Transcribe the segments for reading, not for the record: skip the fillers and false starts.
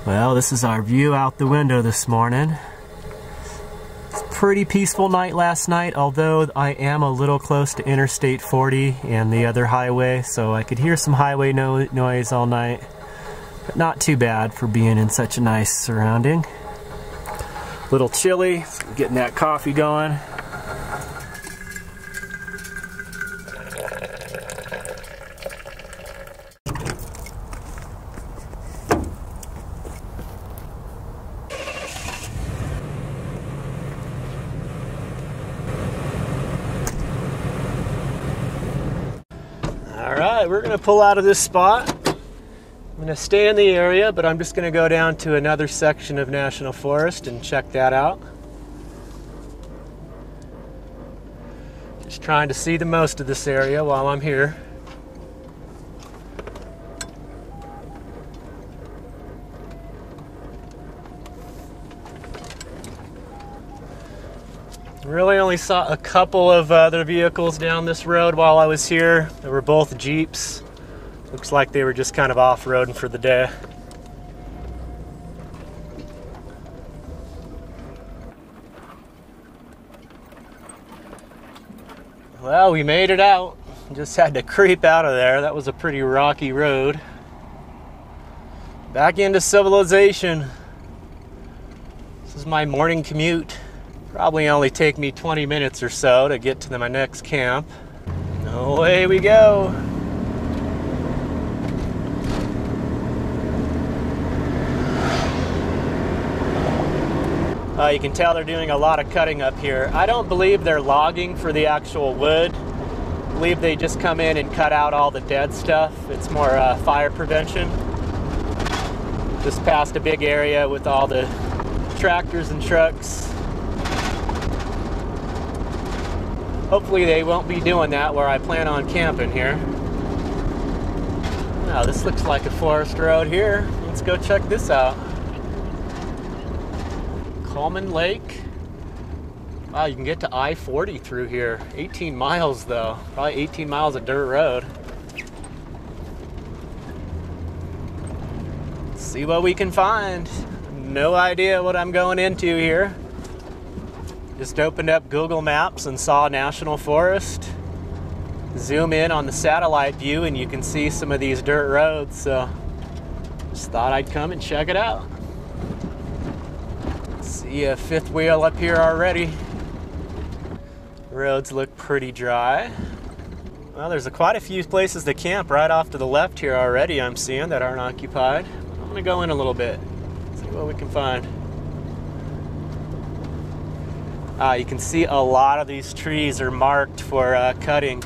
Well, this is our view out the window this morning. It's a pretty peaceful night last night, although I am a little close to Interstate 40 and the other highway, so I could hear some highway noise all night. But not too bad for being in such a nice surrounding. Little chilly, so getting that coffee going. Alright, we're going to pull out of this spot. I'm going to stay in the area, but I'm just going to go down to another section of National Forest and check that out. Just trying to see the most of this area while I'm here. Really only saw a couple of other vehicles down this road while I was here. They were both Jeeps. Looks like they were just kind of off-roading for the day. Well, we made it out. Just had to creep out of there. That was a pretty rocky road. Back into civilization. This is my morning commute. Probably only take me 20 minutes or so to get to my next camp. Away we go. You can tell they're doing a lot of cutting up here. I don't believe they're logging for the actual wood. I believe they just come in and cut out all the dead stuff. It's more fire prevention. Just past a big area with all the tractors and trucks. Hopefully they won't be doing that where I plan on camping here. Now this looks like a forest road here. Let's go check this out. Coleman Lake. Wow, you can get to I-40 through here. 18 miles though. Probably 18 miles of dirt road. Let's see what we can find. No idea what I'm going into here. Just opened up Google Maps and saw National Forest. Zoom in on the satellite view and you can see some of these dirt roads, so just thought I'd come and check it out. See a fifth wheel up here already. Roads look pretty dry. Well, there's quite a few places to camp right off to the left here already I'm seeing that aren't occupied. I'm gonna go in a little bit, see what we can find. You can see a lot of these trees are marked for cutting.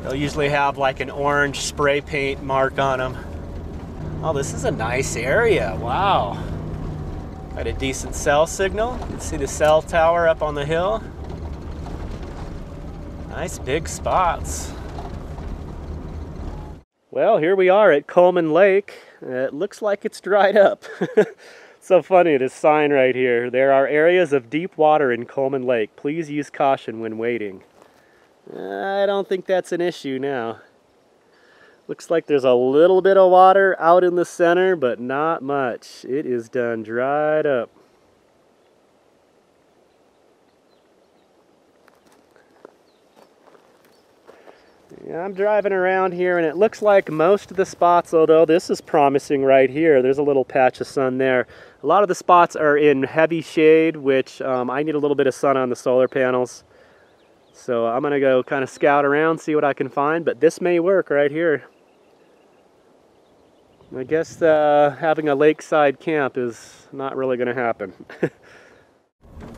They'll usually have like an orange spray paint mark on them. Oh, this is a nice area. Wow. Got a decent cell signal. You can see the cell tower up on the hill. Nice big spots. Well, here we are at Coleman Lake. It looks like it's dried up. So funny, this sign right here. There are areas of deep water in Coleman Lake. Please use caution when wading. I don't think that's an issue now. Looks like there's a little bit of water out in the center, but not much. It is done dried up. Yeah, I'm driving around here and it looks like most of the spots, although this is promising right here, there's a little patch of sun there. A lot of the spots are in heavy shade, which I need a little bit of sun on the solar panels. So I'm gonna go kind of scout around, see what I can find, but this may work right here. I guess having a lakeside camp is not really gonna happen.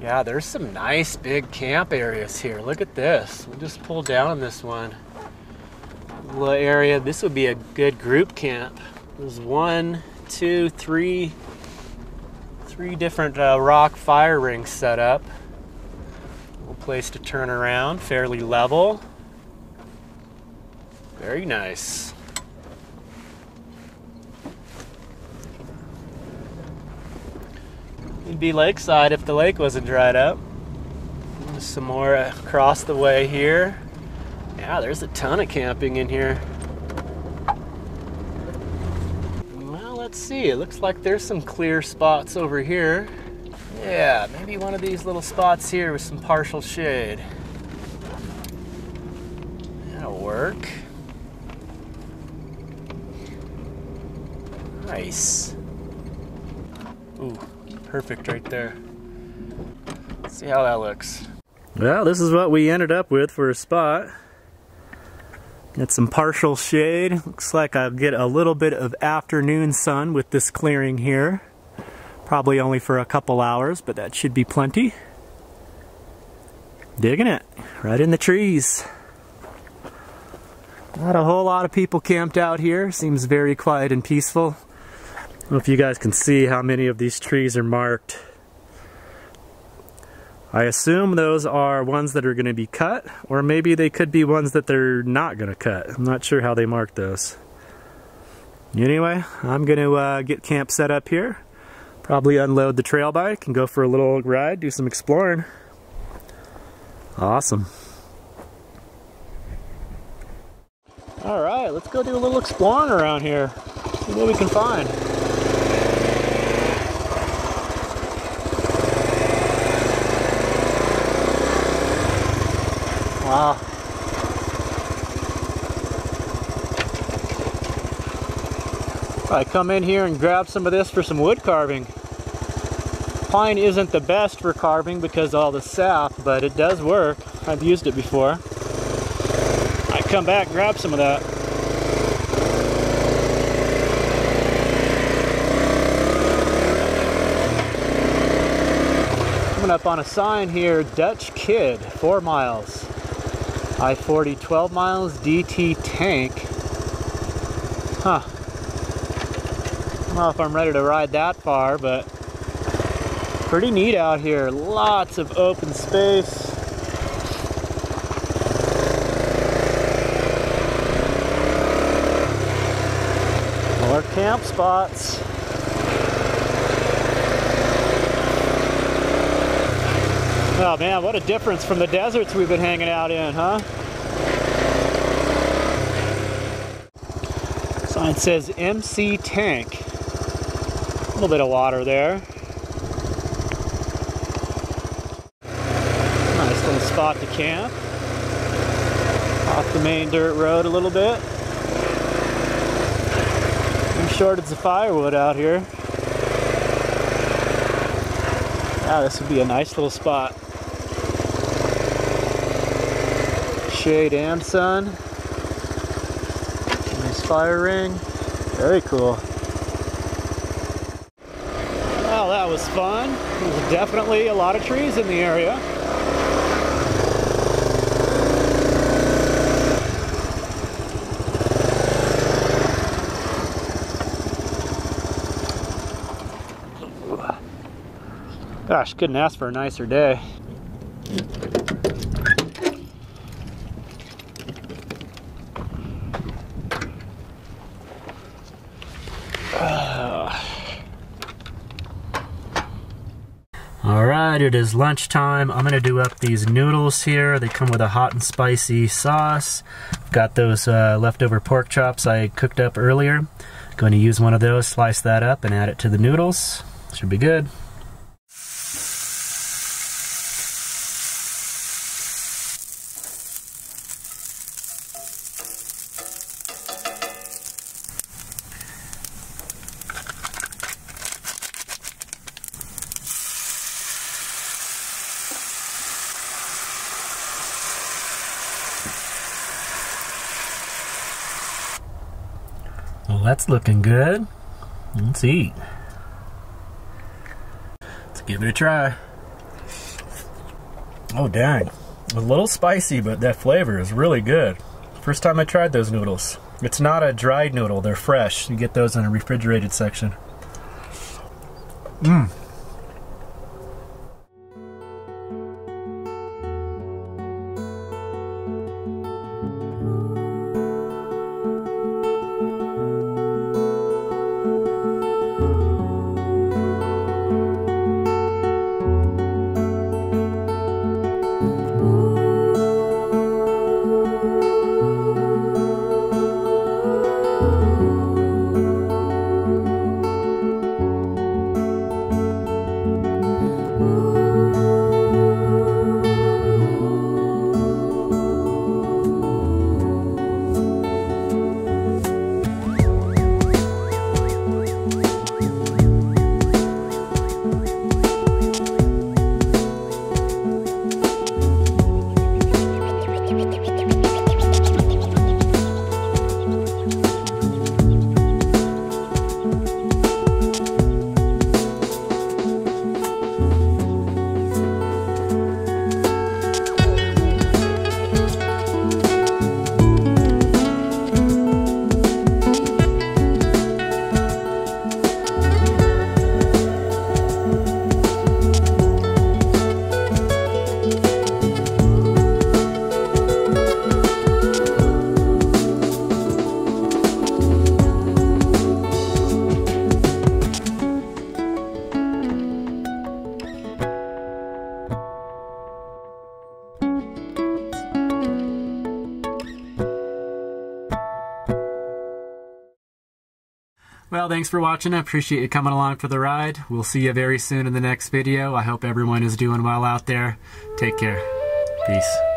Yeah, there's some nice big camp areas here. Look at this. We'll just pull down on this one. Little area. This would be a good group camp. There's 1, 2, 3 different rock fire rings set up. Little place to turn around, fairly level. Very nice. It'd be lakeside if the lake wasn't dried up. Just some more across the way here. Yeah, there's a ton of camping in here. Well, let's see. It looks like there's some clear spots over here. Yeah, maybe one of these little spots here with some partial shade. That'll work. Nice. Ooh, perfect right there. Let's see how that looks. Well, this is what we ended up with for a spot. Got some partial shade. Looks like I'll get a little bit of afternoon sun with this clearing here. Probably only for a couple hours, but that should be plenty. Digging it. Right in the trees. Not a whole lot of people camped out here. Seems very quiet and peaceful. I don't know if you guys can see how many of these trees are marked. I assume those are ones that are going to be cut, or maybe they could be ones that they're not going to cut. I'm not sure how they marked those. Anyway, I'm going to get camp set up here. Probably unload the trail bike and go for a little ride, do some exploring. Awesome. Alright, let's go do a little exploring around here. See what we can find. Wow. I come in here and grab some of this for some wood carving. Pine isn't the best for carving because of all the sap, but it does work. I've used it before. I come back, grab some of that. Coming up on a sign here, Dutch Kid, 4 miles. I-40, 12 miles, DT tank. Huh. I don't know if I'm ready to ride that far, but pretty neat out here. Lots of open space. More camp spots. Oh man, what a difference from the deserts we've been hanging out in, huh? Sign says MC Tank. A little bit of water there. Nice little spot to camp. Off the main dirt road a little bit. Some shortage of firewood out here. Yeah, this would be a nice little spot. Shade and sun. Nice fire ring. Very cool. Well, that was fun. There's definitely a lot of trees in the area. Gosh, couldn't ask for a nicer day. Alright, it is lunchtime. I'm going to do up these noodles here. They come with a hot and spicy sauce. I've got those leftover pork chops I cooked up earlier. Going to use one of those, slice that up, and add it to the noodles. Should be good. Well, that's looking good. Let's eat. Let's give it a try. Oh dang, a little spicy, but that flavor is really good. First time I tried those noodles. It's not a dried noodle, they're fresh. You get those in a refrigerated section. Mmm. Well, thanks for watching. I appreciate you coming along for the ride. We'll see you very soon in the next video. I hope everyone is doing well out there. Take care. Peace.